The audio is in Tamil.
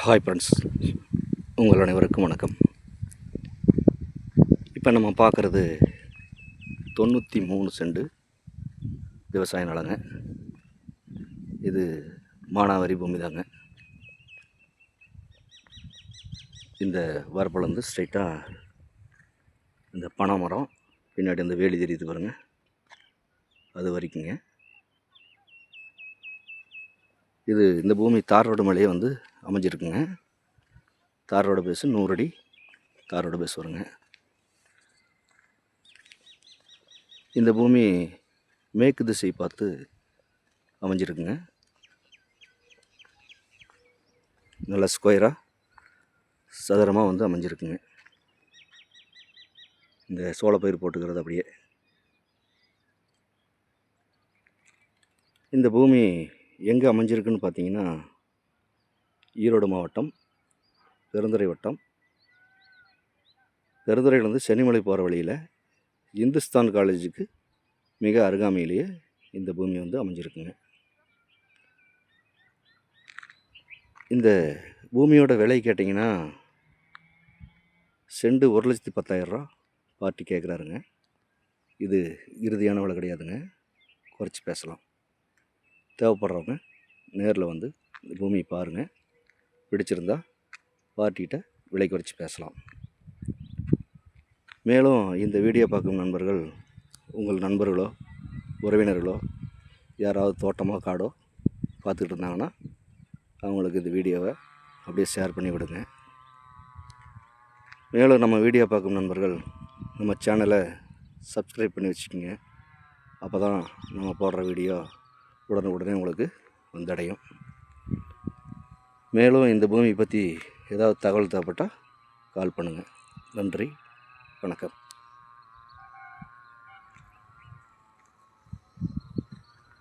ஹாய் ஃப்ரெண்ட்ஸ், உங்கள் அனைவருக்கும் வணக்கம். இப்போ நம்ம பார்க்குறது 93 சென்ட் விவசாய நிலங்க. இது மானாவாரி பூமி தாங்க. இந்த வரப்புலேருந்து ஸ்ட்ரைட்டாக இந்த பனை மரம் பின்னாடி அந்த வேலி தெரியுது பாருங்க, அது வரைக்குங்க. இந்த பூமி தார் ரோடு மேலேயே வந்து அமைஞ்சிருக்குங்க. தார் ரோடு பேஸு 100 அடி தார் ரோடு பேஸ் வருங்க. இந்த பூமி மேற்கு திசை பார்த்து அமைஞ்சிருக்குங்க. நல்லா ஸ்கொயராக சதுரமாக வந்து அமைஞ்சிருக்குங்க. இந்த சோளப்பயிர் போட்டுக்கிறது அப்படியே. இந்த பூமி எங்கே அமைஞ்சிருக்குன்னு பார்த்தீங்கன்னா, ஈரோடு மாவட்டம் பெருந்துறை வட்டம். பெருந்துறையிலேருந்து சென்னிமலை போகிற வழியில் இந்துஸ்தான் காலேஜுக்கு மிக அருகாமையிலேயே இந்த பூமி வந்து அமைஞ்சிருக்குங்க. இந்த பூமியோட விலை கேட்டிங்கன்னா, செண்டு 1,10,000 பார்ட்டி கேட்குறாருங்க. இது இறுதியான விலை கிடையாதுங்க, குறைச்சி பேசலாம். தேவைப்படுறவங்க நேரில் வந்து இந்த பூமியை பாருங்கள். பிடிச்சிருந்தா பார்ட்டிகிட்ட விலை குறைச்சி பேசலாம். மேலும் இந்த வீடியோ பார்க்கும் நண்பர்கள் உங்கள் நண்பர்களோ உறவினர்களோ யாராவது தோட்டமோ காடோ பார்த்துக்கிட்டு இருந்தாங்கன்னா அவங்களுக்கு இந்த வீடியோவை அப்படியே ஷேர் பண்ணி விடுங்க. மேலும் நம்ம வீடியோ பார்க்கும் நண்பர்கள் நம்ம சேனலை சப்ஸ்கிரைப் பண்ணி வச்சுக்கோங்க. அப்போ தான் நம்ம போடுற வீடியோ உடனுக்குடனே உங்களுக்கு வந்தடையும். மேலும் இந்த பூமி பற்றி ஏதாவது தகவல் தேவைப்பட்டால் கால் பண்ணுங்கள். நன்றி, வணக்கம்.